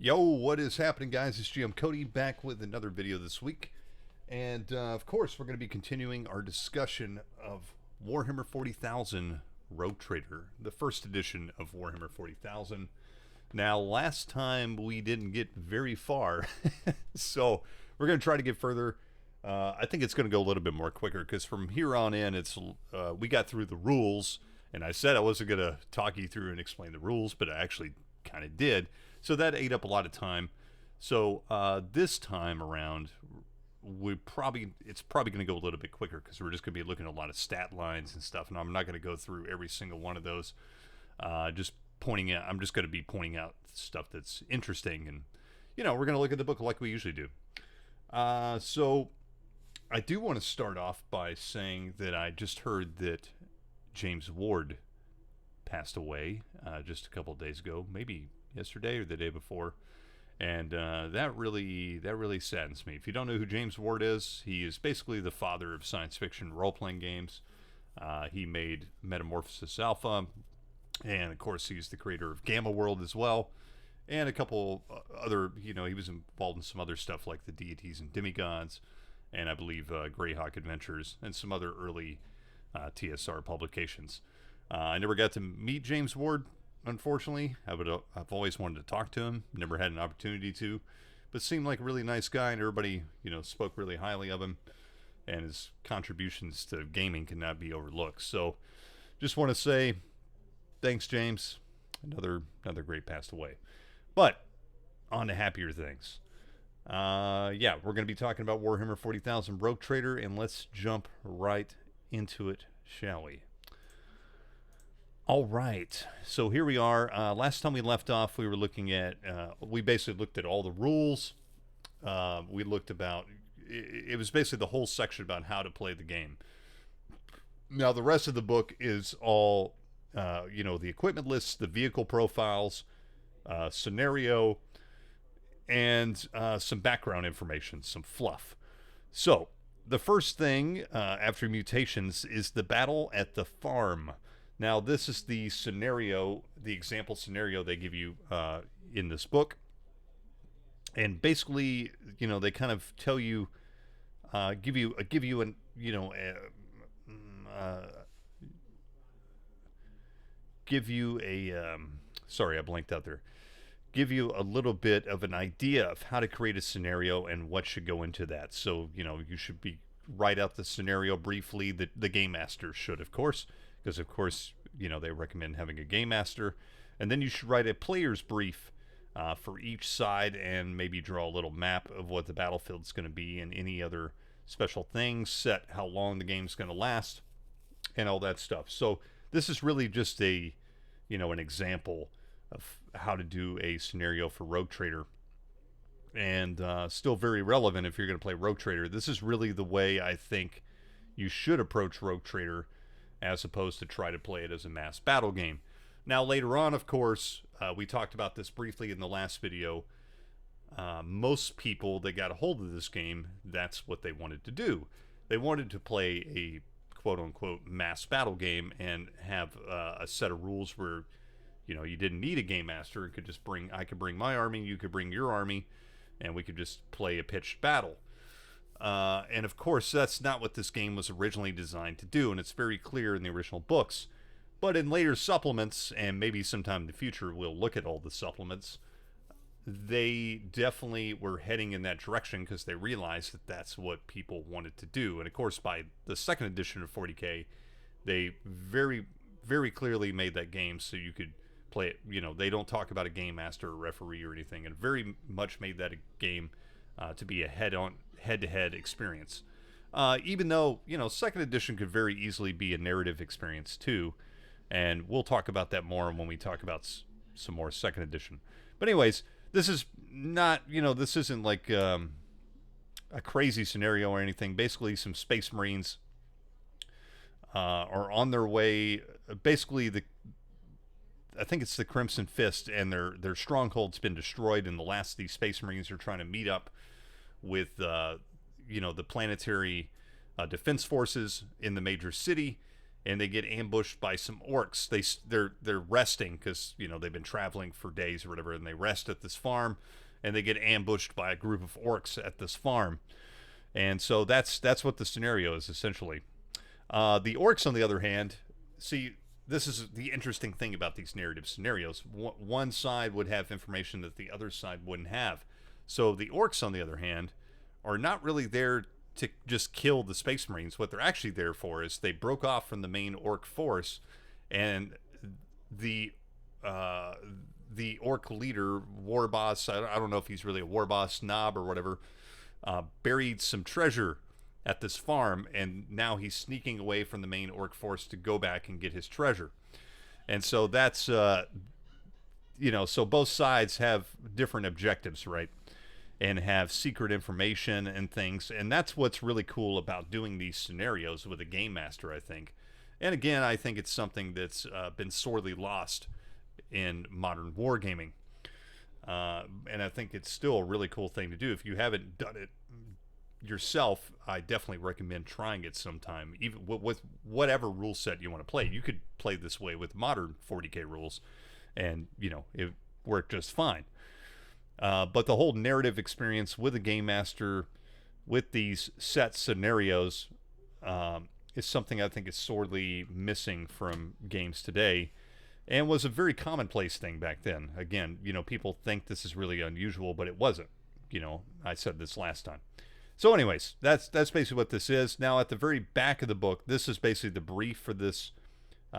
Yo, what is happening, guys? It's GM Cody back with another video this week. And of course, we're going to be continuing our discussion of Warhammer 40,000 Rogue Trader, the first edition of Warhammer 40,000. Now, last time we didn't get very far, so we're going to try to get further. I think it's going to go a little bit more quicker because from here on in, we got through the rules, and I said I wasn't going to talk you through and explain the rules, but I actually kind of did. So that ate up a lot of time. So this time around, it's probably going to go a little bit quicker because we're just going to be looking at a lot of stat lines and stuff, and I'm not going to go through every single one of those. I'm just going to be pointing out stuff that's interesting, and we're going to look at the book like we usually do. So I do want to start off by saying that I just heard that James Ward passed away just a couple of days ago, maybe yesterday or the day before, and that really saddens me. If you don't know who James Ward is, he is basically the father of science fiction role-playing games. He made Metamorphosis Alpha, and of course he's the creator of Gamma World as well, and a couple other, he was involved in some other stuff like the Deities and Demigods, and I believe Greyhawk Adventures, and some other early TSR publications. I never got to meet James Ward, unfortunately. I've always wanted to talk to him, never had an opportunity to, but seemed like a really nice guy, and everybody, spoke really highly of him, and his contributions to gaming cannot be overlooked. So just want to say thanks, James. Another great passed away. But on to happier things. We're going to be talking about Warhammer 40,000 Rogue Trader, and let's jump right into it, shall we? All right, so here we are. Last time we left off, we were looking at, we basically looked at all the rules. We looked about, it was basically the whole section about how to play the game. Now, the rest of the book is all, the equipment lists, the vehicle profiles, scenario, and some background information, some fluff. So, the first thing after mutations is the battle at the farm. Now, this is the scenario, the example scenario they give you in this book. And basically, they kind of tell you, give you a, sorry, I blanked out there. Give you a little bit of an idea of how to create a scenario and what should go into that. So, you should write out the scenario briefly. The game master should, of course. Because, of course, they recommend having a game master. And then you should write a player's brief for each side and maybe draw a little map of what the battlefield's going to be and any other special things, set how long the game's going to last, and all that stuff. So this is really just an example of how to do a scenario for Rogue Trader. And still very relevant if you're going to play Rogue Trader. This is really the way I think you should approach Rogue Trader, as opposed to try to play it as a mass battle game. Now, later on, of course, we talked about this briefly in the last video. Most people that got a hold of this game, that's what they wanted to do. They wanted to play a quote-unquote mass battle game and have a set of rules where, you didn't need a game master. I could bring my army, you could bring your army, and we could just play a pitched battle. And of course, that's not what this game was originally designed to do, and it's very clear in the original books. But in later supplements, and maybe sometime in the future we'll look at all the supplements, they definitely were heading in that direction because they realized that that's what people wanted to do. And of course, by the second edition of 40K, they very, very clearly made that game so you could play it. They don't talk about a game master or referee or anything, and very much made that a game to be a head-to-head experience. Even though, second edition could very easily be a narrative experience too, and we'll talk about that more when we talk about some more second edition. But anyways, this is not, this isn't like a crazy scenario or anything. Basically, some Space Marines are on their way. Basically, I think it's the Crimson Fist, and their stronghold's been destroyed, and the last of these Space Marines are trying to meet up with the planetary defense forces in the major city, and they get ambushed by some orcs. They're resting because they've been traveling for days or whatever, and they rest at this farm, and they get ambushed by a group of orcs at this farm. And so that's what the scenario is essentially. The orcs, on the other hand, see, this is the interesting thing about these narrative scenarios. One side would have information that the other side wouldn't have. So the orcs, on the other hand, are not really there to just kill the Space Marines. What they're actually there for is they broke off from the main orc force, and the orc leader, war boss, I don't know if he's really a war boss, Knob or whatever, buried some treasure at this farm, and now he's sneaking away from the main orc force to go back and get his treasure. And so that's so both sides have different objectives, right, and have secret information and things, and that's what's really cool about doing these scenarios with a game master, I think. And again, I think it's something that's been sorely lost in modern wargaming, and I think it's still a really cool thing to do. If you haven't done it yourself, I definitely recommend trying it sometime, even with whatever rule set you want to play. You could play this way with modern 40k rules, and it worked just fine. But the whole narrative experience with a game master with these set scenarios is something I think is sorely missing from games today, and was a very commonplace thing back then. Again, people think this is really unusual, but it wasn't. I said this last time. So anyways, that's basically what this is. Now, at the very back of the book, this is basically the brief for this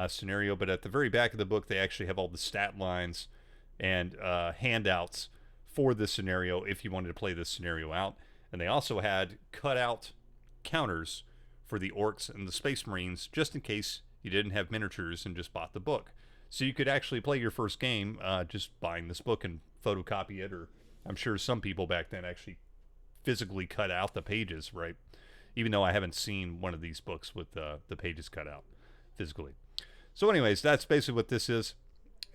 scenario, but at the very back of the book, they actually have all the stat lines and handouts for this scenario if you wanted to play this scenario out. And they also had cut-out counters for the orcs and the Space Marines, just in case you didn't have miniatures and just bought the book. So you could actually play your first game just buying this book and photocopy it, or I'm sure some people back then actually physically cut out the pages, right? Even though I haven't seen one of these books with the pages cut out physically. So anyways, that's basically what this is.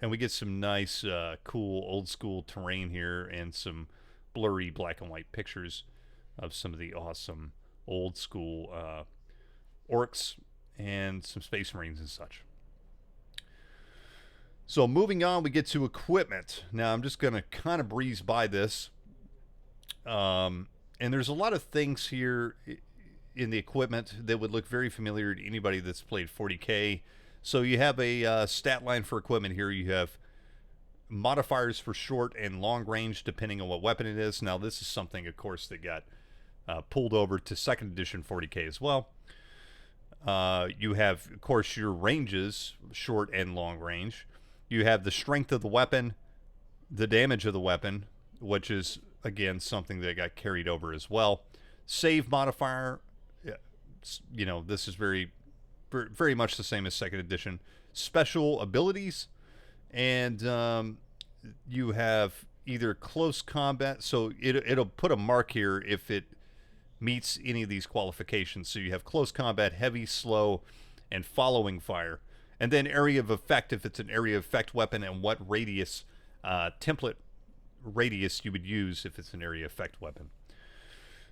And we get some nice, cool, old school terrain here, and some blurry black and white pictures of some of the awesome old school orcs and some Space Marines and such. So moving on, we get to equipment. Now I'm just going to kind of breeze by this. And there's a lot of things here in the equipment that would look very familiar to anybody that's played 40K. So you have a stat line for equipment here. You have modifiers for short and long range, depending on what weapon it is. Now, this is something, of course, that got pulled over to 2nd edition 40K as well. You have, of course, your ranges, short and long range. You have the strength of the weapon, the damage of the weapon, which is, again, something that got carried over as well. Save modifier, this is very much the same as 2nd edition. Special abilities, and you have either close combat, so it'll put a mark here if it meets any of these qualifications. So you have close combat, heavy, slow, and following fire. And then area of effect, if it's an area of effect weapon, and what radius, template radius you would use if it's an area effect weapon.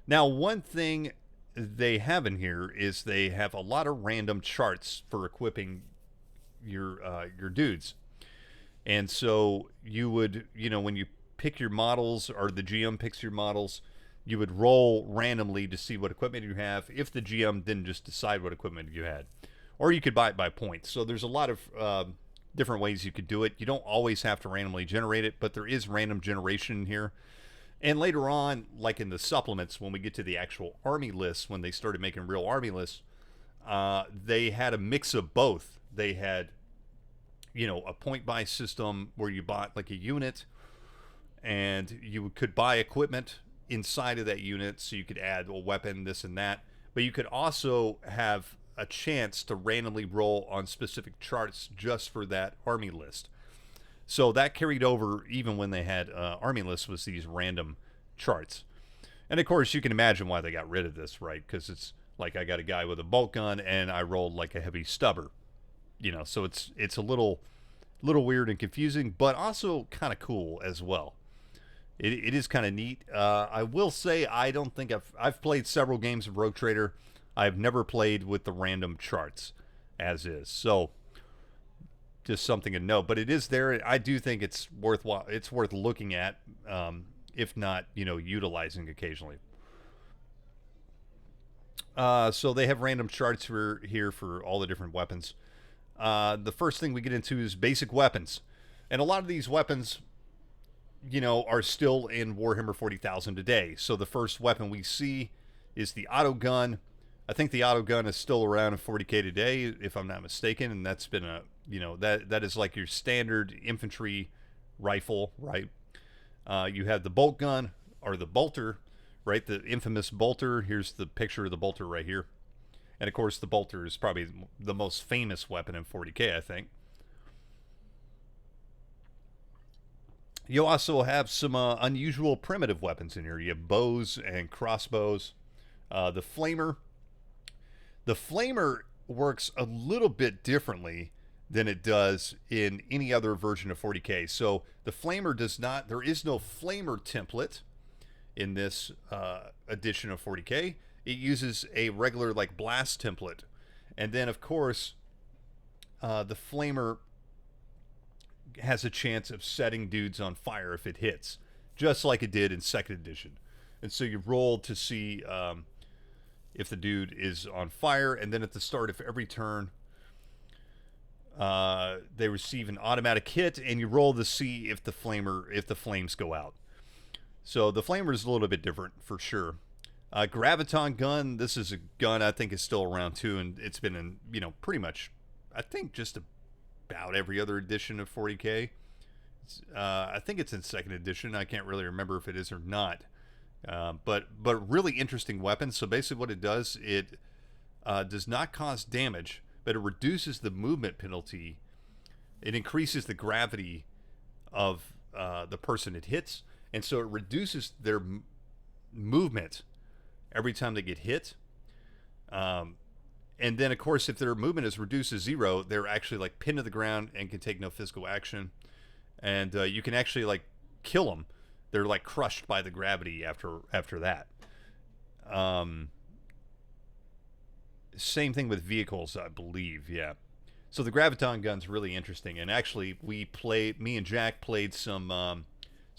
Now, one thing they have in here is they have a lot of random charts for equipping your dudes. And so you would, when you pick your models, or the GM picks your models, you would roll randomly to see what equipment you have, if the GM didn't just decide what equipment you had. Or you could buy it by points. So there's a lot of different ways you could do it. You don't always have to randomly generate it, but there is random generation here. And later on, like in the supplements, when we get to the actual army lists, when they started making real army lists, they had a mix of both. They had, a point-buy system where you bought like a unit, and you could buy equipment inside of that unit, so you could add a weapon, this and that. But you could also have a chance to randomly roll on specific charts just for that army list. So that carried over even when they had army lists, was these random charts. And of course, you can imagine why they got rid of this, right? Because it's like, I got a guy with a bolt gun and I rolled like a heavy stubber. So it's a little weird and confusing, but also kind of cool as well. It is kind of neat. I will say, I don't think I've played several games of Rogue Trader. I've never played with the random charts. as is. So just something to note. But it is there. I do think it's worthwhile. It's worth looking at, if not, utilizing occasionally. So they have random charts here for all the different weapons. The first thing we get into is basic weapons. And a lot of these weapons, are still in Warhammer 40,000 today. So the first weapon we see is the auto gun. I think the auto gun is still around in 40K today, if I'm not mistaken. And that's been that is like your standard infantry rifle, right? You have the bolt gun, or the bolter, right? The infamous bolter. Here's the picture of the bolter right here. And of course, the bolter is probably the most famous weapon in 40K, I think. You also have some unusual primitive weapons in here. You have bows and crossbows. The flamer. The flamer works a little bit differently than it does in any other version of 40K. So the flamer does not, there is no flamer template in this edition of 40K. It uses a regular like blast template. And then of course, the flamer has a chance of setting dudes on fire if it hits, just like it did in 2nd edition. And so you roll to see if the dude is on fire, and then at the start of every turn, they receive an automatic hit, and you roll to see if the flames go out. So the flamer is a little bit different for sure. Graviton gun. This is a gun I think is still around too, and it's been in pretty much, I think, just about every other edition of 40K. I think it's in 2nd edition. I can't really remember if it is or not. But really interesting weapon. So basically what it does, it does not cause damage, but it reduces the movement penalty. It increases the gravity of the person it hits, and so it reduces their movement every time they get hit. And then, of course, if their movement is reduced to 0, they're actually like pinned to the ground and can take no physical action. And you can actually like kill them. They're like crushed by the gravity after that. Same thing with vehicles, I believe. Yeah. So the graviton gun's really interesting. And actually, me and Jack played some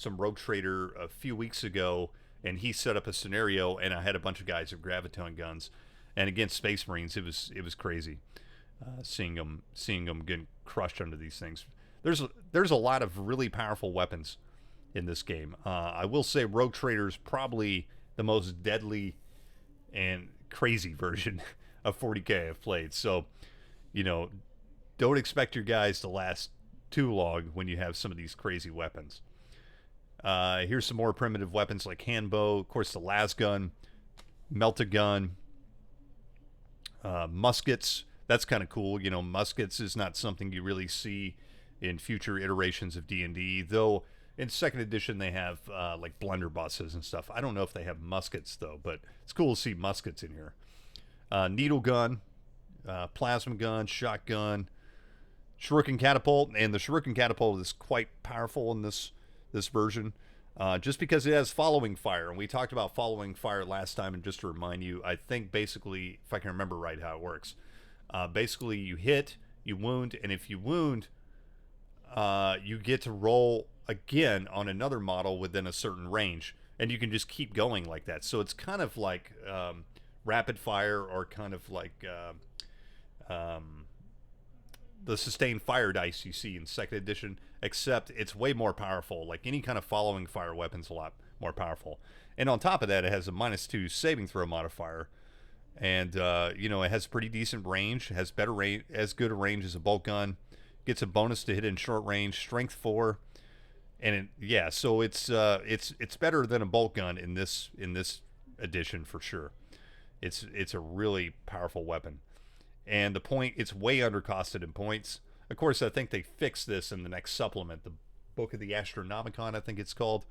Rogue Trader a few weeks ago, and he set up a scenario, and I had a bunch of guys with graviton guns. And against Space Marines, it was crazy, seeing them getting crushed under these things. There's a lot of really powerful weapons in this game. I will say Rogue Trader is probably the most deadly and crazy version of 40K I've played. So, don't expect your guys to last too long when you have some of these crazy weapons. Here's some more primitive weapons like handbow, of course the las gun, melt-a-gun. Muskets, that's kind of cool. Muskets is not something you really see in future iterations of D&D, though in 2nd edition they have like blunderbusses and stuff. I don't know if they have muskets though, but it's cool to see muskets in here. Needle gun, plasma gun, shotgun, shuriken catapult, and the shuriken catapult is quite powerful in this version. Just because it has following fire, and we talked about following fire last time, and just to remind you, I think basically, if I can remember right how it works, basically you hit, you wound, and if you wound, you get to roll again on another model within a certain range, and you can just keep going like that. So it's kind of like rapid fire, or kind of like the sustained fire dice you see in 2nd edition, except it's way more powerful. Like any kind of following fire weapon's a lot more powerful. And on top of that, it has a -2 saving throw modifier. And, it has pretty decent range, has better range, as good a range as a bolt gun, gets a bonus to hit in short range, strength 4. And so it's better than a bolt gun in this edition for sure. It's a really powerful weapon. And it's way undercosted in points. Of course, I think they fixed this in the next supplement, the Book of the Astronomicon, I think it's called,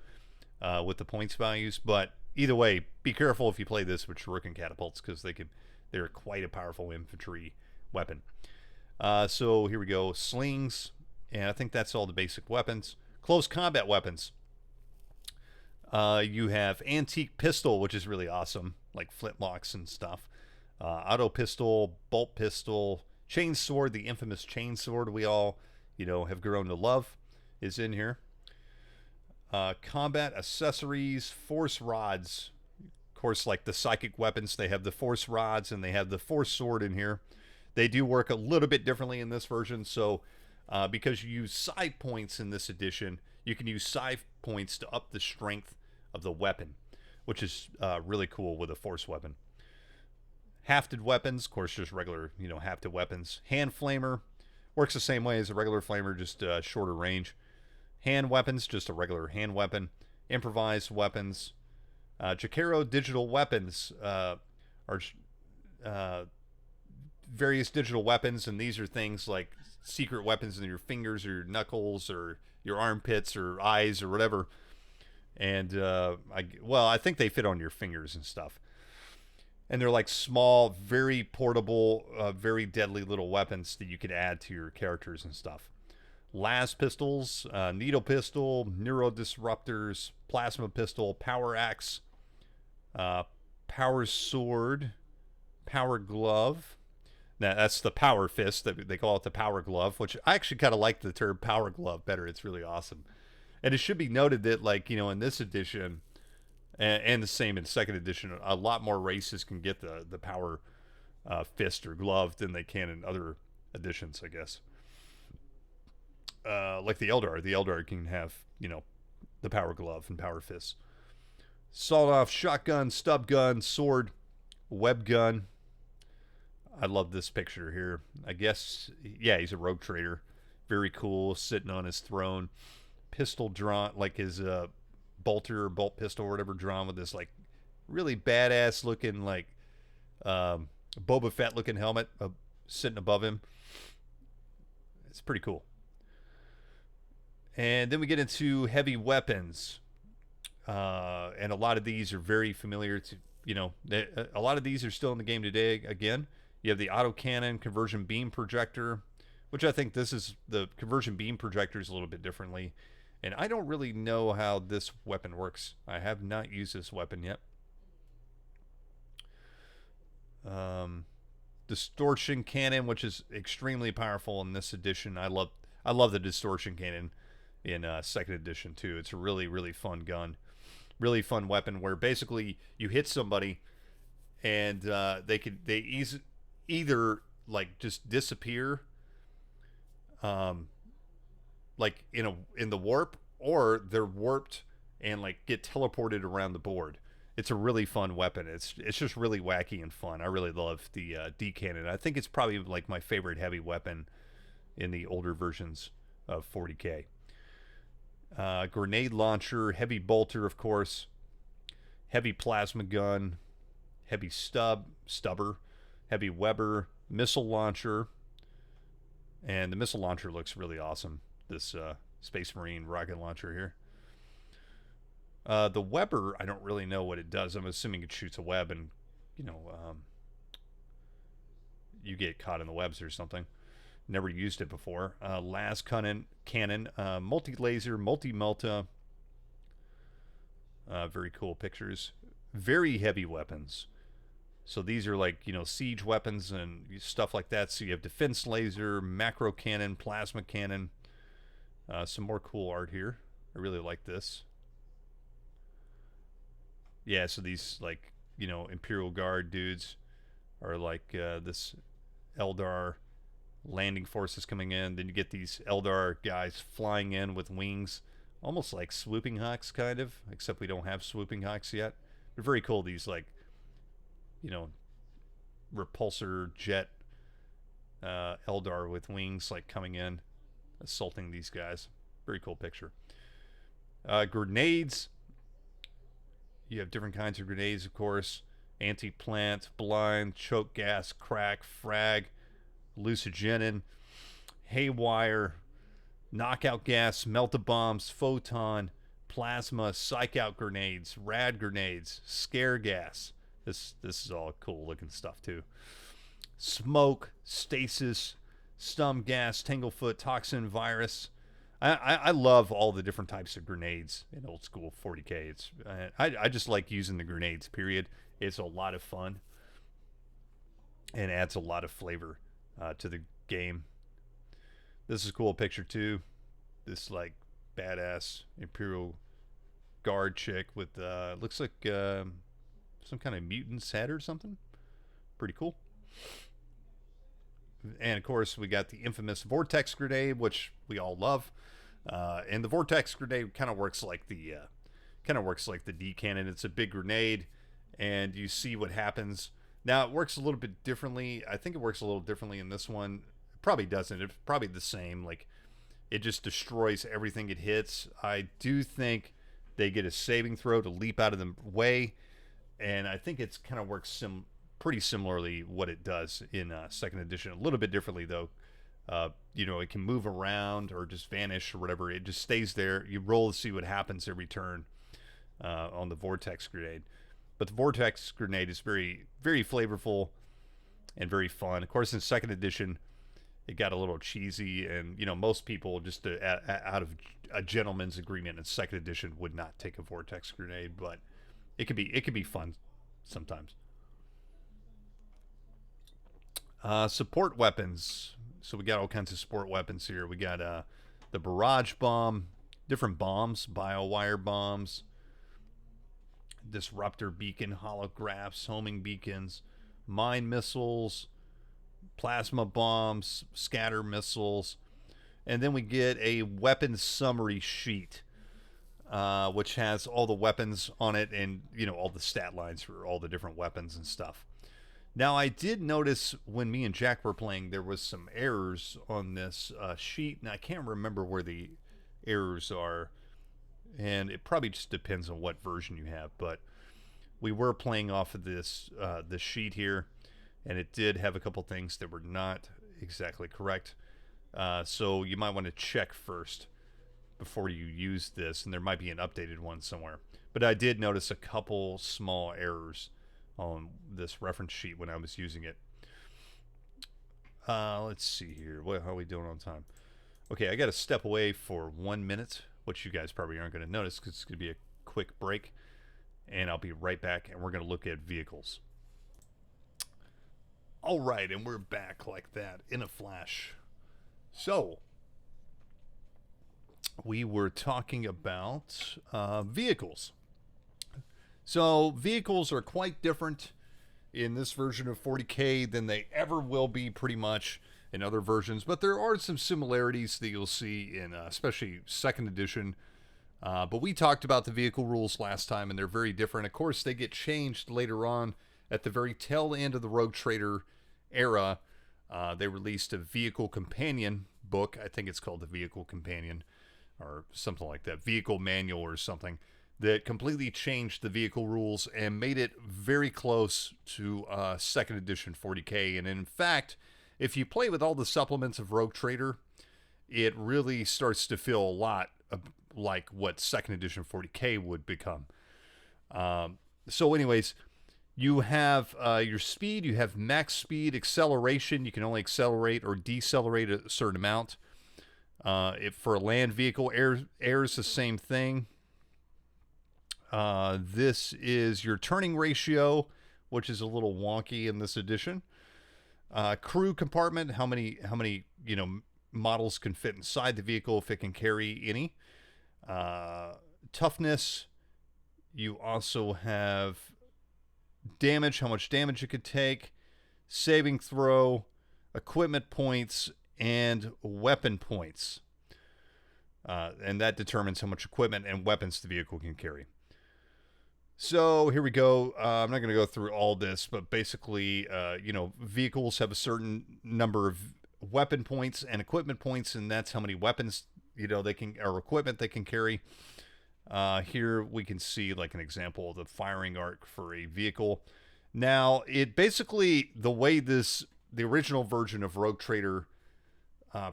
with the points values. But either way, be careful if you play this with shuriken catapults, because they're quite a powerful infantry weapon. So here we go, slings, and I think that's all the basic weapons. Close combat weapons. You have antique pistol, which is really awesome, like flintlocks and stuff. Auto pistol, bolt pistol, Chain sword, the infamous chain sword we all, have grown to love, is in here. Combat accessories, force rods. Of course, like the psychic weapons, they have the force rods and they have the force sword in here. They do work a little bit differently in this version. So because you use side points in this edition, you can use side points to up the strength of the weapon, which is really cool with a force weapon. Hafted weapons, of course, just regular, hafted weapons. Hand flamer works the same way as a regular flamer, just shorter range. Hand weapons, just a regular hand weapon. Improvised weapons. Jakiro digital weapons are various digital weapons, and these are things like secret weapons in your fingers or your knuckles or your armpits or eyes or whatever. And I think they fit on your fingers and stuff. And they're like small, very portable, very deadly little weapons that you could add to your characters and stuff. Las pistols, needle pistol, neurodisruptors, plasma pistol, power axe, power sword, power glove. Now, that's the power fist. They call it the power glove, which I actually kind of like the term power glove better. It's really awesome. And it should be noted that, like, in this edition, and the same in second edition, a lot more races can get the power fist or glove than they can in other editions, I guess. Like the Eldar. The Eldar can have, the power glove and power fist. Sawed-off shotgun, stub gun, sword, web gun. I love this picture here. I guess, yeah, he's a rogue trader. Very cool, sitting on his throne. Pistol drawn, like his bolter or bolt pistol or whatever, drawn with this, like, really badass looking, like, Boba Fett looking helmet sitting above him. It's pretty cool. And then we get into heavy weapons. And a lot of these are very familiar to, a lot of these are still in the game today. Again, you have the autocannon, conversion beam projector, which I think the conversion beam projector is a little bit differently. And I don't really know how this weapon works. I have not used this weapon yet. Distortion cannon, which is extremely powerful in this edition. I love the distortion cannon in second edition too. It's a really, really fun gun, really fun weapon where basically you hit somebody and they either like just disappear, like in the warp, or they're warped and like get teleported around the board. It's a really fun weapon. It's just really wacky and fun. I really love the D cannon. I think it's probably like my favorite heavy weapon in the older versions of 40K. Grenade launcher, heavy bolter, of course, heavy plasma gun, heavy stubber, heavy Weber, missile launcher, and the missile launcher looks really awesome. This Space Marine rocket launcher here. The Weber, I don't really know what it does. I'm assuming it shoots a web and, you get caught in the webs or something. Never used it before. Las cannon, multi-laser, multi-melta. Very cool pictures. Very heavy weapons. So these are like, siege weapons and stuff like that. So you have defense laser, macro cannon, plasma cannon. Some more cool art here. I really like this. Yeah, so these, like, Imperial Guard dudes are like this Eldar landing forces coming in. Then you get these Eldar guys flying in with wings, almost like swooping hawks, kind of, except we don't have swooping hawks yet. They're very cool, these, like, repulsor jet Eldar with wings, like, coming in, assaulting these guys. Very cool picture. Grenades. You have different kinds of grenades, of course. Anti-plant, blind, choke gas, crack, frag, hallucinogen, haywire, knockout gas, melt-a-bombs, photon, plasma, psych-out grenades, rad grenades, scare gas. This is all cool looking stuff too. Smoke, stasis, stum gas, tanglefoot, toxin, virus. I love all the different types of grenades in old school 40K. I just like using the grenades, period. It's a lot of fun and adds a lot of flavor to the game. This is a cool picture too. This like badass Imperial Guard chick with looks like some kind of mutant's head or something. Pretty cool. And of course, we got the infamous Vortex Grenade, which we all love. And the Vortex Grenade kind of works like the D cannon. It's a big grenade, and you see what happens. Now it works a little bit differently. I think it works a little differently in this one. It probably doesn't. It's probably the same. Like it just destroys everything it hits. I do think they get a saving throw to leap out of the way, and I think it's kind of works pretty similarly what it does in second edition. A little bit differently though. It can move around or just vanish or whatever. It just stays there. You roll to see what happens every turn on the Vortex Grenade. But the Vortex Grenade is very, very flavorful and very fun. Of course, in second edition, it got a little cheesy, and most people just out of a gentleman's agreement in second edition would not take a Vortex Grenade, but it could be fun sometimes. Support weapons. So we got all kinds of support weapons here. We got the barrage bomb, different bombs, biowire bombs, disruptor beacon, holographs, homing beacons, mine missiles, plasma bombs, scatter missiles, and then we get a weapons summary sheet, which has all the weapons on it and all the stat lines for all the different weapons and stuff. Now, I did notice when me and Jack were playing, there was some errors on this sheet, and I can't remember where the errors are, and it probably just depends on what version you have, but we were playing off of this sheet here, and it did have a couple things that were not exactly correct, so you might want to check first before you use this, and there might be an updated one somewhere. But I did notice a couple small errors on this reference sheet when I was using it. Let's see here. How are we doing on time? Okay, I got to step away for 1 minute, which you guys probably aren't going to notice because it's going to be a quick break. And I'll be right back, and we're going to look at vehicles. All right, and we're back like that in a flash. So, we were talking about vehicles. So vehicles are quite different in this version of 40K than they ever will be pretty much in other versions, but there are some similarities that you'll see in especially second edition. But we talked about the vehicle rules last time, and they're very different. Of course, they get changed later on at the very tail end of the Rogue Trader era. They released a Vehicle Companion book. I think it's called the Vehicle Companion or something like that, Vehicle Manual or something, that completely changed the vehicle rules and made it very close to second edition 40K. And in fact, if you play with all the supplements of Rogue Trader, it really starts to feel a lot like what second edition 40K would become. So anyways, you have your speed, you have max speed, acceleration. You can only accelerate or decelerate a certain amount. If for a land vehicle, air is the same thing. This is your turning ratio, which is a little wonky in this edition. Crew compartment, how many models can fit inside the vehicle, if it can carry any. Toughness. You also have damage, how much damage it could take, saving throw, equipment points, and weapon points. And that determines how much equipment and weapons the vehicle can carry. So here we go. I'm not going to go through all this, but basically, vehicles have a certain number of weapon points and equipment points, and that's how many weapons, they can, or equipment they can carry. Here we can see like an example of the firing arc for a vehicle. Now, it basically, the way the original version of Rogue Trader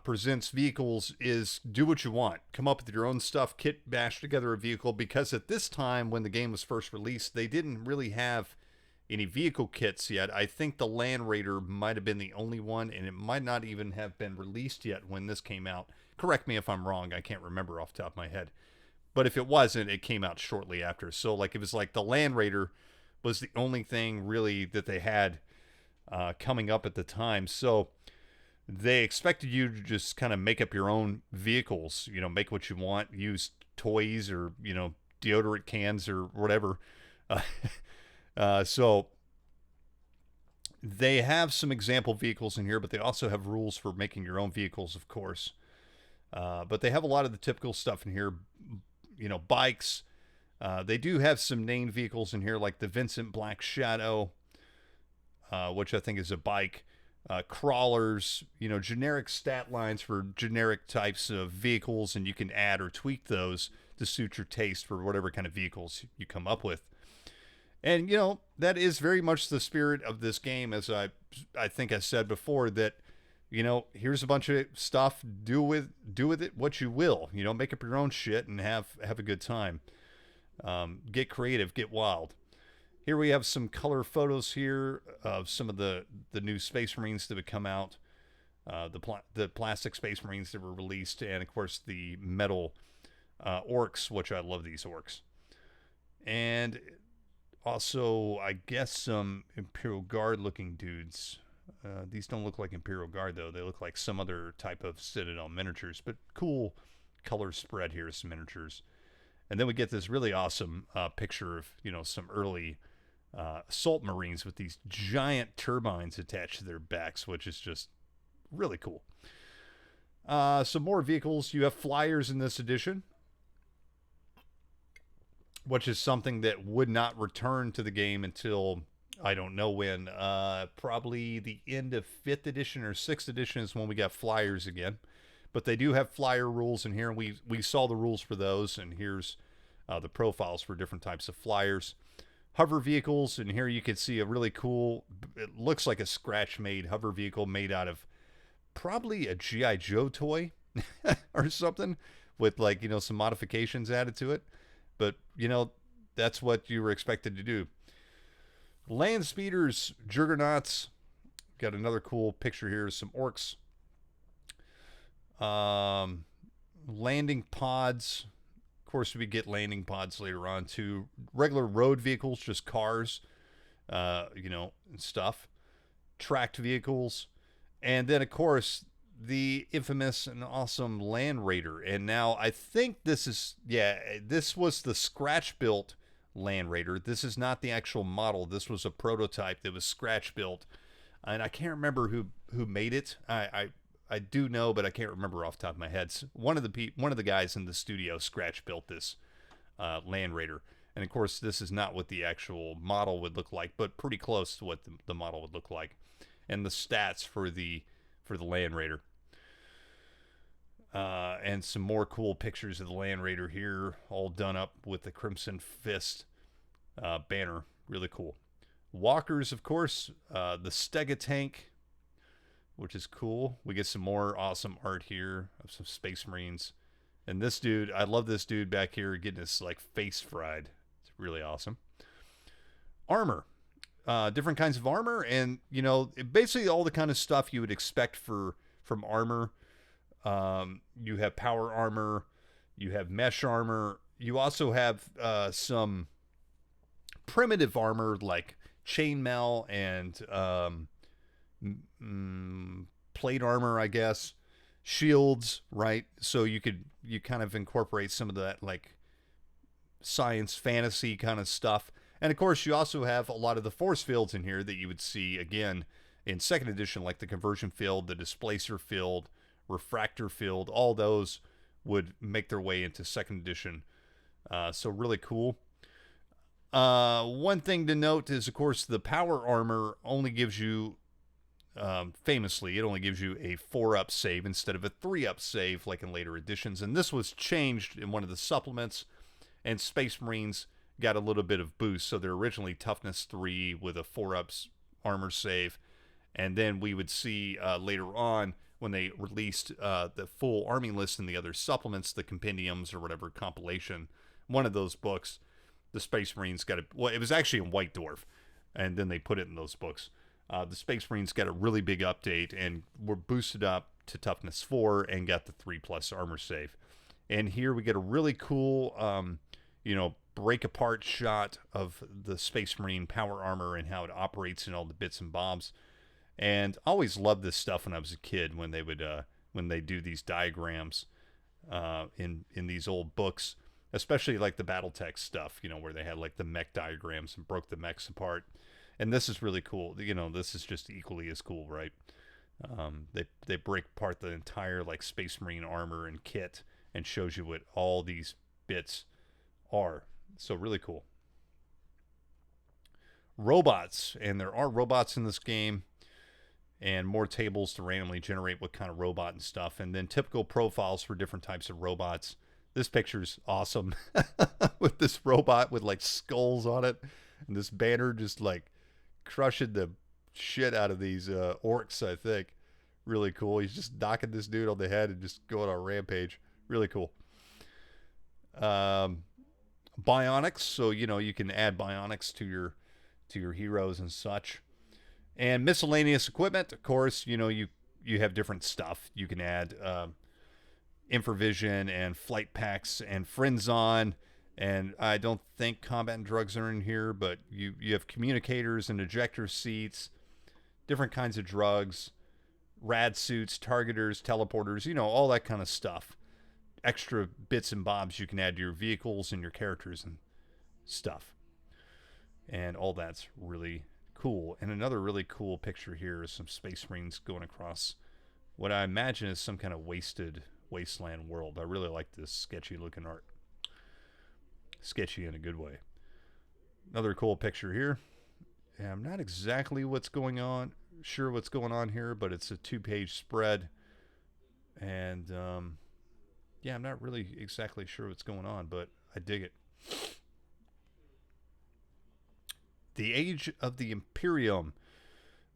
presents vehicles is do what you want. Come up with your own stuff, kit bash together a vehicle, because at this time when the game was first released, they didn't really have any vehicle kits yet. I think the Land Raider might have been the only one, and it might not even have been released yet when this came out. Correct me if I'm wrong. I can't remember off the top of my head. But if it wasn't, it came out shortly after. So like it was like the Land Raider was the only thing really that they had coming up at the time. So they expected you to just kind of make up your own vehicles, make what you want, use toys or, deodorant cans or whatever. Uh, so they have some example vehicles in here, but they also have rules for making your own vehicles, of course. But they have a lot of the typical stuff in here, bikes. They do have some named vehicles in here, like the Vincent Black Shadow, which I think is a bike. Crawlers, generic stat lines for generic types of vehicles, and you can add or tweak those to suit your taste for whatever kind of vehicles you come up with. And, that is very much the spirit of this game, as I think I said before, that, here's a bunch of stuff, do with it what you will, make up your own shit and have a good time. Get creative, get wild. Here we have some color photos here of some of the new Space Marines that would come out, the plastic Space Marines that were released, and of course the metal orcs, which I love these orcs. And also, I guess some Imperial Guard looking dudes. These don't look like Imperial Guard though. They look like some other type of Citadel miniatures, but cool color spread here, some miniatures. And then we get this really awesome picture of, some early assault marines with these giant turbines attached to their backs, which is just really cool. Some more vehicles. You have flyers in this edition, which is something that would not return to the game until I don't know when. Probably the end of 5th edition or 6th edition is when we got flyers again. But they do have flyer rules in here, and we saw the rules for those, and here's the profiles for different types of flyers. Hover vehicles, and here you can see a really cool, it looks like a scratch-made hover vehicle made out of probably a G.I. Joe toy or something with, like, some modifications added to it. But, that's what you were expected to do. Land speeders, juggernauts. Got another cool picture here of some orcs. Landing pods. Of course, we get landing pods later on too. Regular road vehicles, just cars, and stuff. Tracked vehicles. And then, of course, the infamous and awesome Land Raider. And now I think this was the scratch-built Land Raider. This is not the actual model. This was a prototype that was scratch-built. And I can't remember who made it. I do know, but I can't remember off the top of my head. One of the guys in the studio scratch built this Land Raider, and of course, this is not what the actual model would look like, but pretty close to what the model would look like, and the stats for the Land Raider. And some more cool pictures of the Land Raider here, all done up with the Crimson Fist banner. Really cool. Walkers, of course, the Stega tank, which is cool. We get some more awesome art here of some Space Marines. And this dude, I love this dude back here getting his face fried. It's really awesome. Armor. Different kinds of armor, and basically all the kind of stuff you would expect from armor. You have power armor, you have mesh armor, you also have some primitive armor like chainmail and plate armor, I guess, shields, right? So you kind of incorporate some of that like science fantasy kind of stuff. And of course you also have a lot of the force fields in here that you would see again in 2nd edition, like the conversion field, the displacer field, refractor field. All those would make their way into 2nd edition. So really cool. One thing to note is, of course, the power armor only gives you famously, it only gives you a 4-up save instead of a 3-up save like in later editions. And this was changed in one of the supplements, and Space Marines got a little bit of boost. So they're originally toughness 3 with a 4-up armor save. And then we would see later on when they released the full army list and the other supplements, the compendiums or whatever compilation, one of those books, the Space Marines got it was actually in White Dwarf, and then they put it in those books. The Space Marines got a really big update and were boosted up to toughness 4 and got the 3+ armor save. And here we get a really cool, break apart shot of the Space Marine power armor and how it operates and all the bits and bobs. And I always loved this stuff when I was a kid when they do these diagrams in these old books, especially like the BattleTech stuff, where they had like the mech diagrams and broke the mechs apart. And this is really cool. This is just equally as cool, right? They break apart the entire like Space Marine armor and kit and shows you what all these bits are. So really cool. Robots, and there are robots in this game, and more tables to randomly generate what kind of robot and stuff, and then typical profiles for different types of robots. This picture's awesome with this robot with like skulls on it, and this banner just like crushing the shit out of these orcs, I think. Really cool. He's just knocking this dude on the head and just going on a rampage. Really cool. Bionics, so you can add bionics to your heroes and such. And miscellaneous equipment, of course, you have different stuff. You can add infravision and flight packs and Frenzon, and I don't think combat and drugs are in here, but you have communicators and ejector seats, different kinds of drugs, rad suits, targeters, teleporters, all that kind of stuff. Extra bits and bobs you can add to your vehicles and your characters and stuff. And all that's really cool. And another really cool picture here is some Space Marines going across what I imagine is some kind of wasteland world. I really like this sketchy looking art. Sketchy in a good way. Another cool picture here. Yeah, I'm not exactly sure what's going on here, but it's a 2-page spread. And yeah, I'm not really exactly sure what's going on, but I dig it. The Age of the Imperium.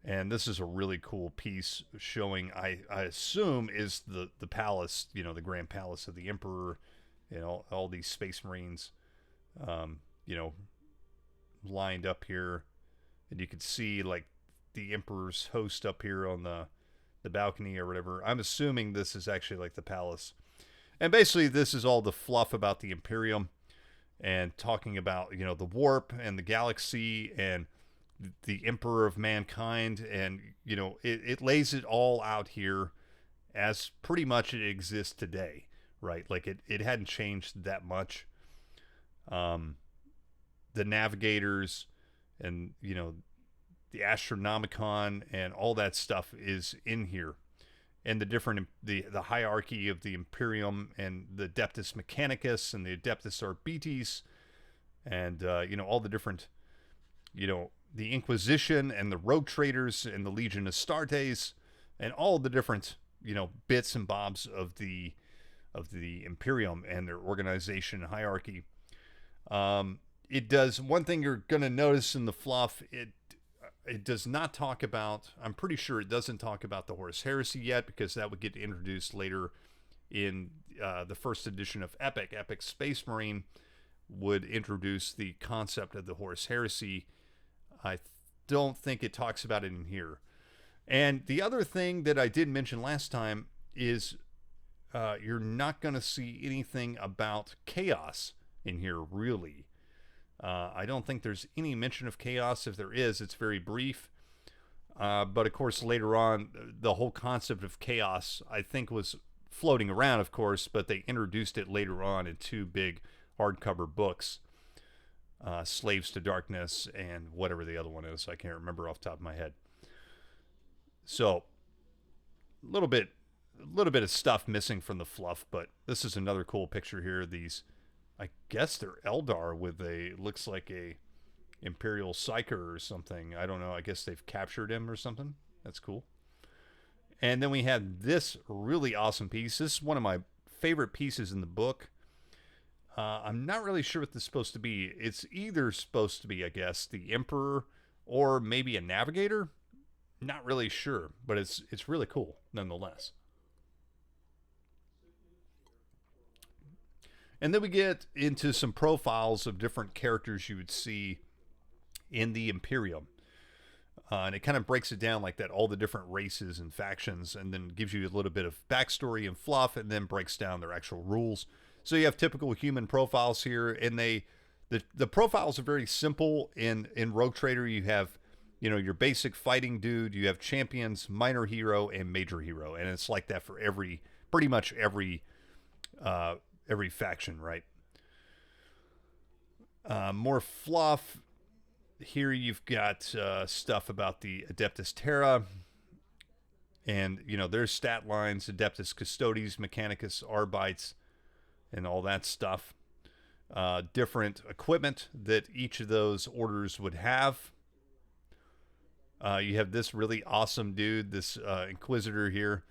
And this is a really cool piece showing, I assume, is the palace, the Grand Palace of the Emperor, all these Space Marines, lined up here. And you can see, like, the Emperor's host up here on the balcony or whatever. I'm assuming this is actually, like, the palace. And basically, this is all the fluff about the Imperium and talking about, the warp and the galaxy and the Emperor of mankind, and it lays it all out here as pretty much it exists today, right? Like it hadn't changed that much. The navigators and the Astronomicon and all that stuff is in here, and the hierarchy of the Imperium and the Adeptus Mechanicus and the Adeptus Arbites, and all the different the Inquisition and the Rogue Traders and the Legion Astartes and all the different, bits and bobs of the Imperium and their organization and hierarchy. It does one thing you're going to notice in the fluff. It does not talk about, I'm pretty sure it doesn't talk about the Horus Heresy yet, because that would get introduced later in the first edition of Epic. Epic Space Marine would introduce the concept of the Horus Heresy. I don't think it talks about it in here. And the other thing that I did mention last time is you're not going to see anything about chaos in here, really. I don't think there's any mention of chaos. If there is, it's very brief. But of course, later on, the whole concept of chaos, I think, was floating around, of course, but they introduced it later on in 2 big hardcover books. Slaves to Darkness and whatever the other one is. I can't remember off the top of my head. So, a little bit of stuff missing from the fluff, but this is another cool picture here. These, I guess they're Eldar with looks like a Imperial Psyker or something. I don't know. I guess they've captured him or something. That's cool. And then we have this really awesome piece. This is one of my favorite pieces in the book. I'm not really sure what this is supposed to be. It's either supposed to be, I guess, the Emperor or maybe a Navigator. Not really sure, but it's really cool nonetheless. And then we get into some profiles of different characters you would see in the Imperium. And it kind of breaks it down like that, all the different races and factions, and then gives you a little bit of backstory and fluff, and then breaks down their actual rules. So you have typical human profiles here, and the profiles are very simple. In Rogue Trader, you have you know, your basic fighting dude. You have champions, minor hero, and major hero, and it's like that for pretty much every faction, right? More fluff. Here you've got stuff about the Adeptus Terra, and you know there's stat lines: Adeptus Custodes, Mechanicus, Arbites, and all that stuff. Different equipment that each of those orders would have. You have this really awesome dude, this Inquisitor here,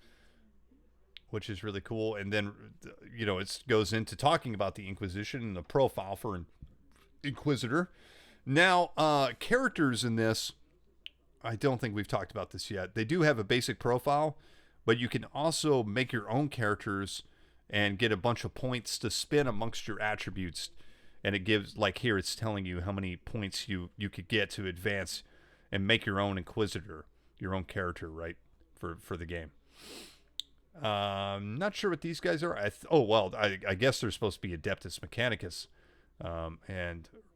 which is really cool. And then, you know, it goes into talking about the Inquisition and the profile for an Inquisitor. Now, characters in this, I don't think we've talked about this yet. They do have a basic profile, but you can also make your own characters and get a bunch of points to spin amongst your attributes. And it gives, like here, it's telling you how many points you could get to advance and make your own Inquisitor, your own character, right, for the game. Not sure what these guys are. I guess they're supposed to be Adeptus Mechanicus.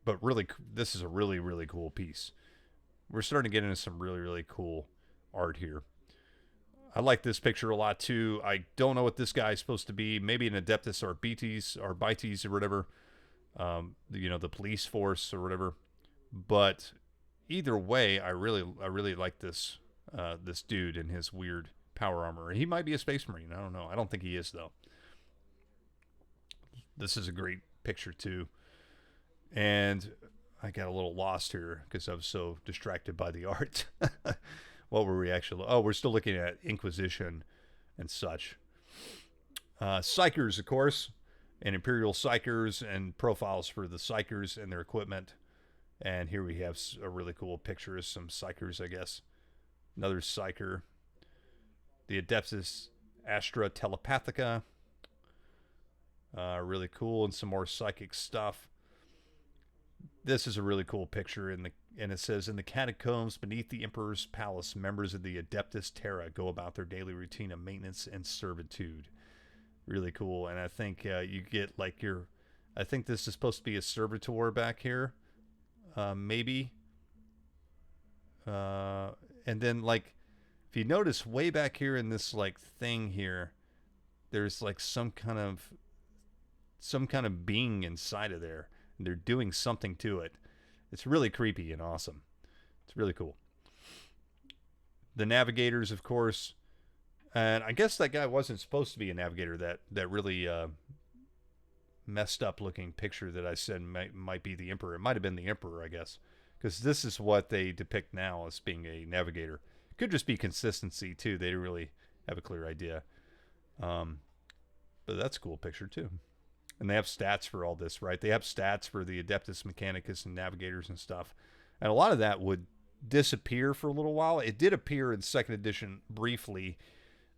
But really, this is a really, really cool piece. We're starting to get into some really, really cool art here. I like this picture a lot too. I don't know what this guy is supposed to be. Maybe an Adeptus Arbites or whatever. You know, the police force or whatever. But either way, I really like this this dude and his weird power armor. He might be a Space Marine. I don't know. I don't think he is though. This is a great picture too. And I got a little lost here because I was so distracted by the art. What were we actually? Oh, we're still looking at Inquisition and such. Psychers, of course, and Imperial Psychers and profiles for the Psychers and their equipment. And here we have a really cool picture of some Psychers, I guess. Another Psycher. The Adeptus Astra Telepathica. Really cool, and some more psychic stuff. This is a really cool picture, and it says, in the catacombs beneath the Emperor's palace, members of the Adeptus Terra go about their daily routine of maintenance and servitude. Really cool, and I think you get like I think this is supposed to be a servitor back here, maybe. And then like, if you notice way back here in this like thing here, there's like some kind of being inside of there. They're doing something to it. It's really creepy and awesome. It's really cool. The navigators, of course. And I guess that guy wasn't supposed to be a navigator. That really messed up looking picture that I said might be the Emperor. It might have been the Emperor, I guess. Because this is what they depict now as being a navigator. Could just be consistency, too. They didn't really have a clear idea. But that's a cool picture, too. And they have stats for all this, right? They have stats for the Adeptus Mechanicus and Navigators and stuff. And a lot of that would disappear for a little while. It did appear in 2nd edition briefly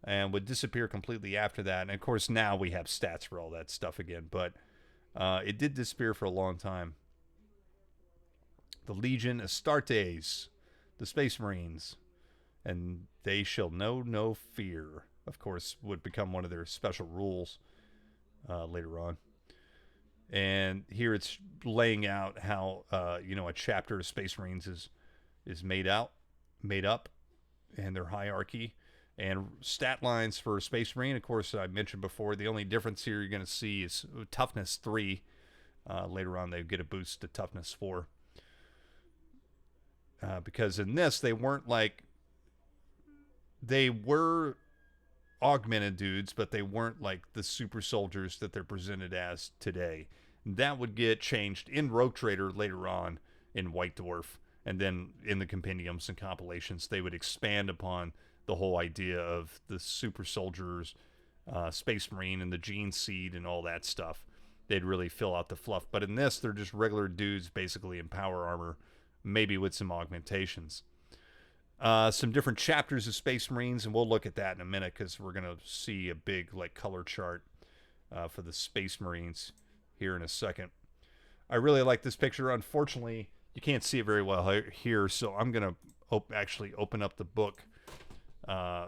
and would disappear completely after that. And, of course, now we have stats for all that stuff again. But it did disappear for a long time. The Legion Astartes, the Space Marines, and they shall know no fear, of course, would become one of their special rules later on. And here it's laying out how you know, a chapter of Space Marines is made up, and their hierarchy and stat lines for Space Marine. Of course, I mentioned before, the only difference here you're going to see is toughness 3. Later on, they get a boost to toughness 4. Because in this, they weren't like, they were augmented dudes, but they weren't like the super soldiers that they're presented as today. That would get changed in Rogue Trader later on in White Dwarf, and then in the compendiums and compilations they would expand upon the whole idea of the super soldiers, Space Marine and the gene seed and all that stuff. They'd really fill out the fluff, but in this they're just regular dudes basically in power armor, maybe with some augmentations. Some different chapters of Space Marines, and we'll look at that in a minute because we're going to see a big like color chart for the Space Marines here in a second. I really like this picture. Unfortunately, you can't see it very well here, so I'm going to actually open up the book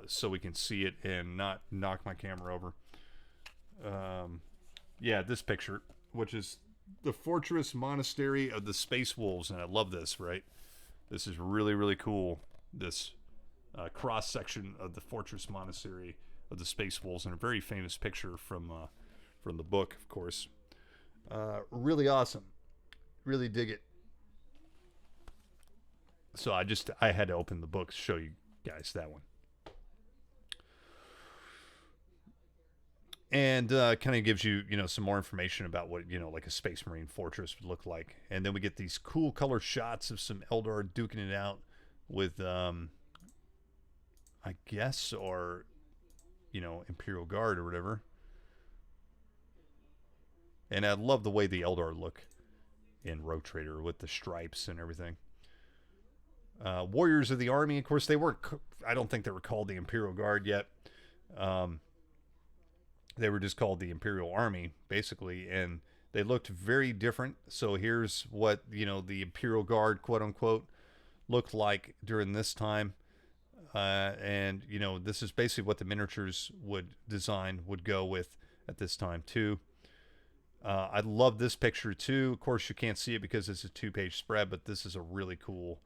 so we can see it and not knock my camera over. Yeah, this picture, which is the Fortress Monastery of the Space Wolves, and I love this, right? This is really, really cool. This cross section of the Fortress Monastery of the Space Wolves, and a very famous picture from the book, of course. Really awesome. Really dig it. So I had to open the book to show you guys that one. And kind of gives you, some more information about what, like a Space Marine fortress would look like. And then we get these cool color shots of some Eldar duking it out with, I guess, or, Imperial Guard or whatever. And I love the way the Eldar look in Rogue Trader with the stripes and everything. Warriors of the Army, of course, I don't think they were called the Imperial Guard yet. They were just called the Imperial Army, basically, and they looked very different. So here's what, the Imperial Guard, quote-unquote, looked like during this time. And, this is basically what the miniatures would go with at this time, too. I love this picture, too. Of course, you can't see it because it's a 2-page spread, but this is a really cool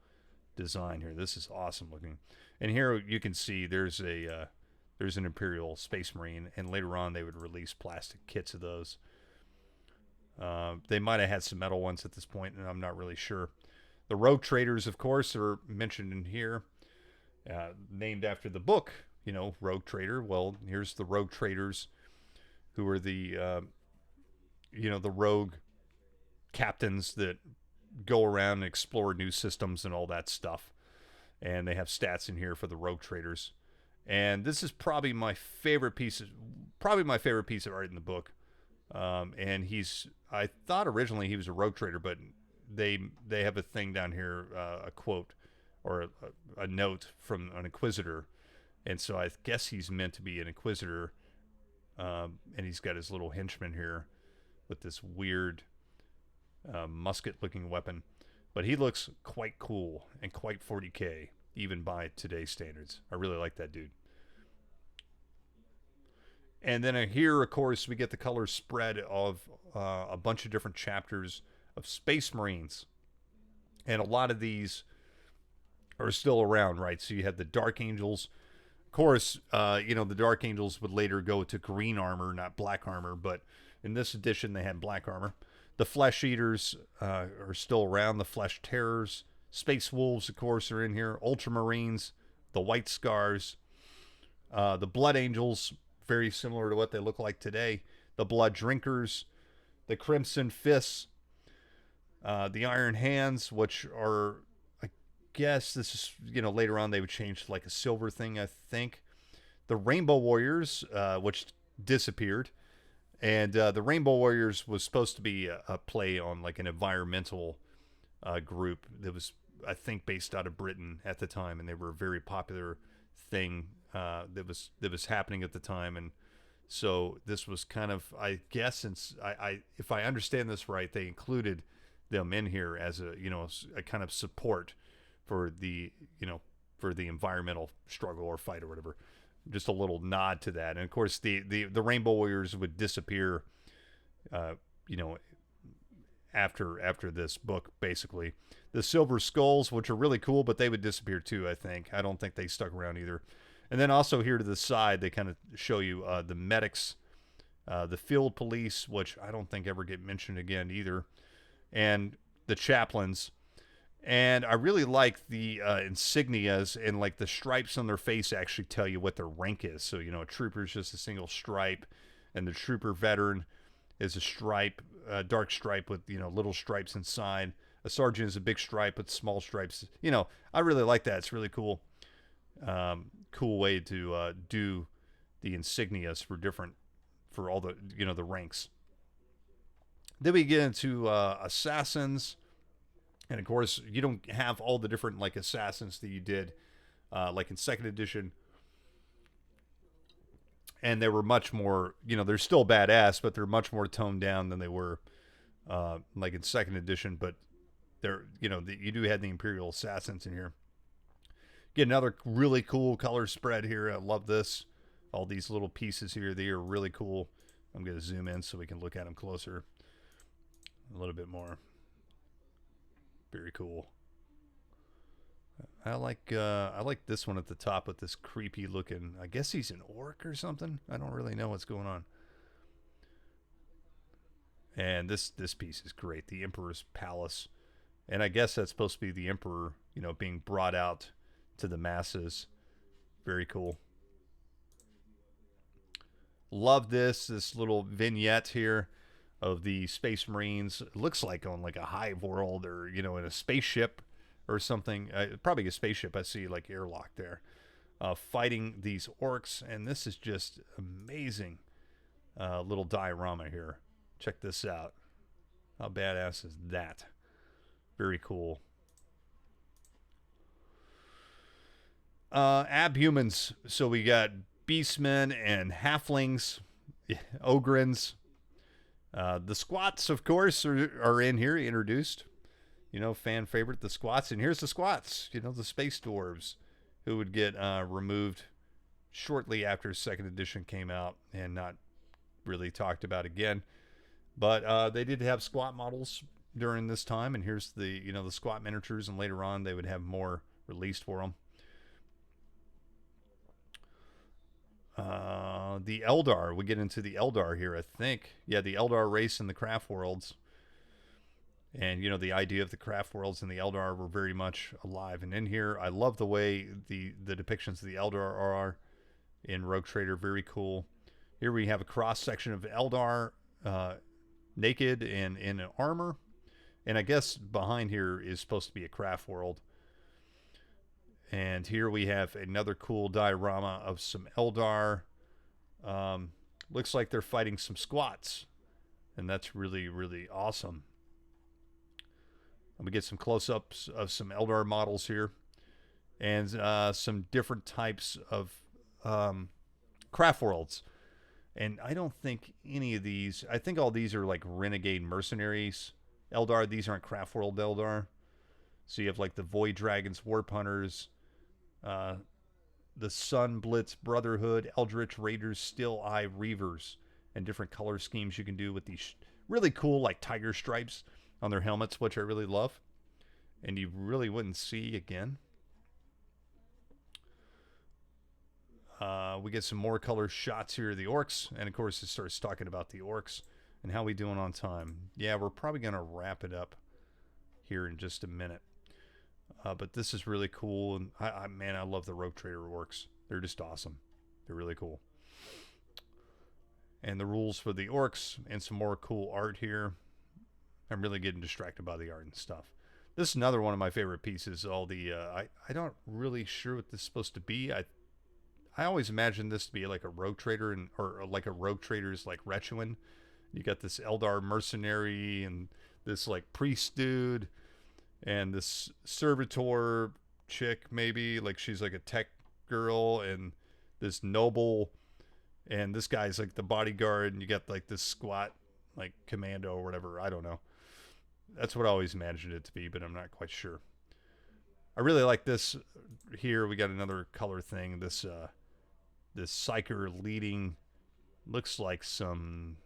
design here. This is awesome looking. And here you can see there's an Imperial Space Marine, and later on they would release plastic kits of those. They might have had some metal ones at this point, and I'm not really sure. The Rogue Traders, of course, are mentioned in here, named after the book, Rogue Trader. Well, here's the Rogue Traders, who are the rogue captains that go around and explore new systems and all that stuff. And they have stats in here for the Rogue Traders. And this is probably my favorite piece of art in the book. And I thought originally he was a Rogue Trader, but they have a thing down here, a quote or a note from an Inquisitor. And so I guess he's meant to be an Inquisitor. And he's got his little henchman here with this weird musket-looking weapon. But he looks quite cool and quite 40K, even by today's standards. I really like that dude. And then here, of course, we get the color spread of a bunch of different chapters of Space Marines. And a lot of these are still around, right? So you had the Dark Angels. Of course, the Dark Angels would later go to green armor, not black armor. But in this edition, they had black armor. The Flesh Eaters are still around. The Flesh Terrors. Space Wolves, of course, are in here. Ultramarines. The White Scars. The Blood Angels, very similar to what they look like today. The Blood Drinkers. The Crimson Fists. The Iron Hands, which are, I guess, this is, later on they would change to like a silver thing, I think. The Rainbow Warriors, which disappeared. And the Rainbow Warriors was supposed to be a play on like an environmental group that was, I think, based out of Britain at the time, and they were a very popular thing that was happening at the time. And so this was kind of, I guess, if I understand this right, they included them in here as a kind of support for the environmental struggle or fight or whatever. Just a little nod to that. And of course the Rainbow Warriors would disappear after this book, basically. The Silver Skulls, which are really cool, but they would disappear too, I think. I don't think they stuck around either. And then also here to the side, they kind of show you the medics, the field police, which I don't think ever get mentioned again either, and the chaplains. And I really like the insignias, and like the stripes on their face actually tell you what their rank is. So, a trooper is just a single stripe, and the trooper veteran is a stripe, a dark stripe with, little stripes inside. A sergeant is a big stripe with small stripes. I really like that. It's really cool. Cool way to do the insignias for all the, the ranks. Then we get into assassins. And of course, you don't have all the different like assassins that you did like in 2nd edition. And they were much more, they're still badass, but they're much more toned down than they were like in 2nd edition. But they're, you do have the Imperial assassins in here. Get another really cool color spread here. I love this. All these little pieces here, they are really cool. I'm going to zoom in so we can look at them closer a little bit more. Very cool. I like this one at the top with this creepy looking. I guess he's an orc or something. I don't really know what's going on. And this piece is great. The Emperor's Palace, and I guess that's supposed to be the Emperor, you know, being brought out to the masses. Very cool. Love this little vignette here of the Space Marines. It looks like on like a hive world, or you know, in a spaceship or something. Probably a spaceship. I see like airlock there, fighting these orcs, and this is just amazing. Little diorama here. Check this out. How badass is that? Very cool. Abhumans. So we got beastmen and halflings, ogrins. The squats, of course, are in here, introduced. You know, fan favorite, the squats. And here's the squats, you know, the space dwarves, who would get removed shortly after second edition came out and not really talked about again. But they did have squat models during this time, and here's the, you know, the squat miniatures, and later on they would have more released for them. The Eldar, we get into the Eldar here, I think. Yeah, the Eldar race in the craft worlds. And, you know, the idea of the craft worlds and the Eldar were very much alive. And in here, I love the way the depictions of the Eldar are in Rogue Trader. Very cool. Here we have a cross-section of Eldar naked and in armor. And I guess behind here is supposed to be a craft world. And here we have another cool diorama of some Eldar. Looks like they're fighting some squats. And that's really, really awesome. And we get some close-ups of some Eldar models here. And some different types of craft worlds. And I don't think any of these... I think all these are like renegade mercenaries Eldar. These aren't craft world Eldar. So you have like the Void Dragons, Warp Hunters... the Sun Blitz Brotherhood, Eldritch Raiders, Still Eye Reavers, and different color schemes you can do with these really cool like tiger stripes on their helmets, which I really love, and you really wouldn't see again. We get some more color shots here of the orcs, and of course it starts talking about the orcs and how we doing on time. Yeah, we're probably going to wrap it up here in just a minute. But this is really cool, and man, I love the Rogue Trader orcs. They're just awesome. They're really cool. And the rules for the orcs, and some more cool art here. I'm really getting distracted by the art and stuff. This is another one of my favorite pieces. All the I don't really sure what this is supposed to be. I always imagined this to be like a Rogue Trader, or like a Rogue Trader's like Rechuan. You got this Eldar mercenary and this like priest dude. And this servitor chick, maybe, like she's like a tech girl, and this noble, and this guy's like the bodyguard, and you got like this squat, like commando or whatever. I don't know. That's what I always imagined it to be, but I'm not quite sure. I really like this here. We got another color thing. This psyker leading, looks like some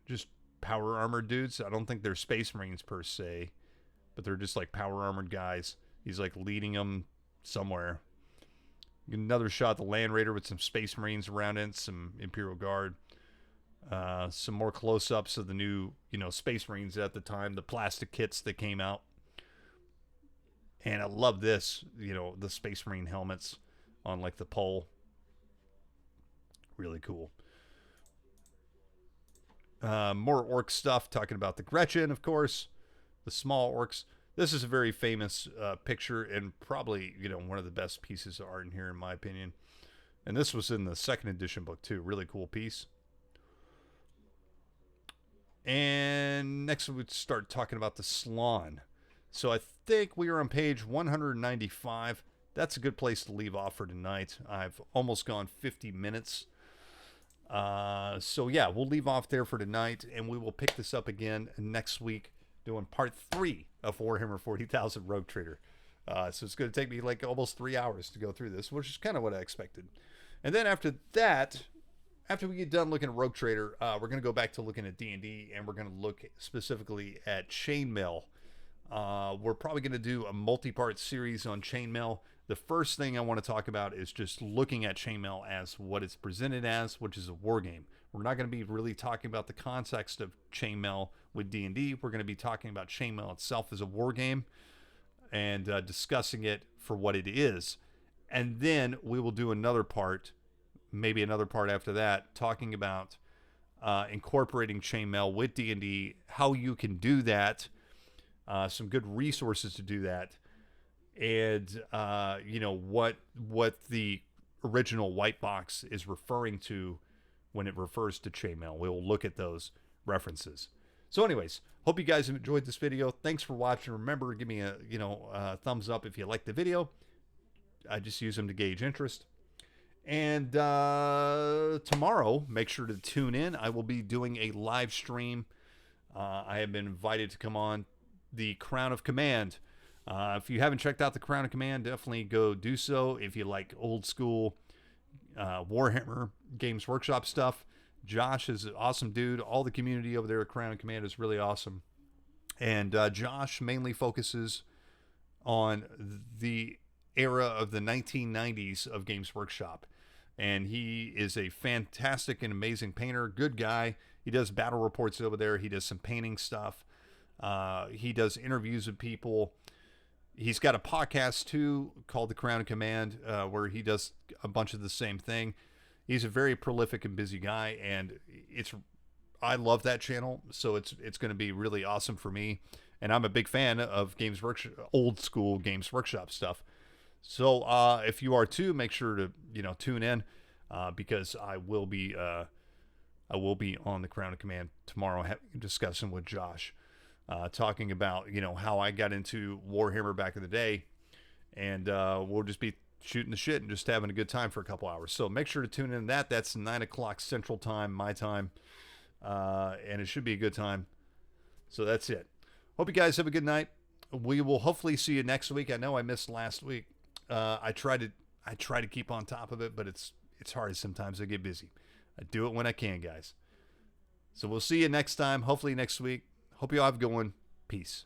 just power armored dudes. I don't think they're Space Marines per se, but they're just like power armored guys. He's like leading them somewhere. Another shot of the Land Raider with some Space Marines around it, some Imperial Guard. Some more close-ups of the new, you know, Space Marines at the time, the plastic kits that came out. And I love this, you know, the Space Marine helmets on like the pole. Really cool. More orc stuff, talking about the Gretchen, of course. The small orcs. This is a very famous picture, and probably, you know, one of the best pieces of art in here, in my opinion. And this was in the second edition book too. Really cool piece. And next we would start talking about the Slaawn. So I think we are on page 195. That's a good place to leave off for tonight. I've almost gone 50 minutes. So yeah, we'll leave off there for tonight, and we will pick this up again next week, doing part 3 of Warhammer 40,000 Rogue Trader. So it's going to take me like almost 3 hours to go through this, which is kind of what I expected. And then after that, after we get done looking at Rogue Trader, we're going to go back to looking at D&D, and we're going to look specifically at Chainmail. We're probably going to do a multi-part series on chainmail. The first thing I want to talk about is just looking at chainmail as what it's presented as, which is a war game. We're not going to be really talking about the context of chainmail with D&D. We're going to be talking about chainmail itself as a war game and discussing it for what it is. And then we will do another part, maybe another part after that, talking about incorporating chainmail with D&D, how you can do that, some good resources to do that, and what the original white box is referring to when it refers to chainmail. We'll look at those references. So anyways, hope you guys have enjoyed this video. Thanks for watching. Remember, give me a thumbs up if you like the video. I just use them to gauge interest. And tomorrow, make sure to tune in. I will be doing a live stream. I have been invited to come on the Crown of Command. If you haven't checked out the Crown of Command, definitely go do so. If you like old school Warhammer Games Workshop stuff, Josh is an awesome dude. All the community over there at Crown of Command is really awesome. And Josh mainly focuses on the era of the 1990s of Games Workshop. And he is a fantastic and amazing painter, good guy. He does battle reports over there. He does some painting stuff. He does interviews with people. He's got a podcast too called The Crown of Command, where he does a bunch of the same thing. He's a very prolific and busy guy, and I love that channel, so it's going to be really awesome for me. And I'm a big fan of Games Workshop, old school Games Workshop stuff. So if you are too, make sure to tune in because I will be on the Crown of Command tomorrow, discussing with Josh, talking about how I got into Warhammer back in the day, and we'll just be shooting the shit and just having a good time for a couple hours. So make sure to tune in. That's 9 o'clock Central Time, my time, and it should be a good time. So that's it. Hope you guys have a good night. We will hopefully see you next week. I know I missed last week. I try to keep on top of it, but it's hard sometimes. I get busy. I do it when I can, guys. So we'll see you next time. Hopefully next week. Hope you all have a good one. Peace.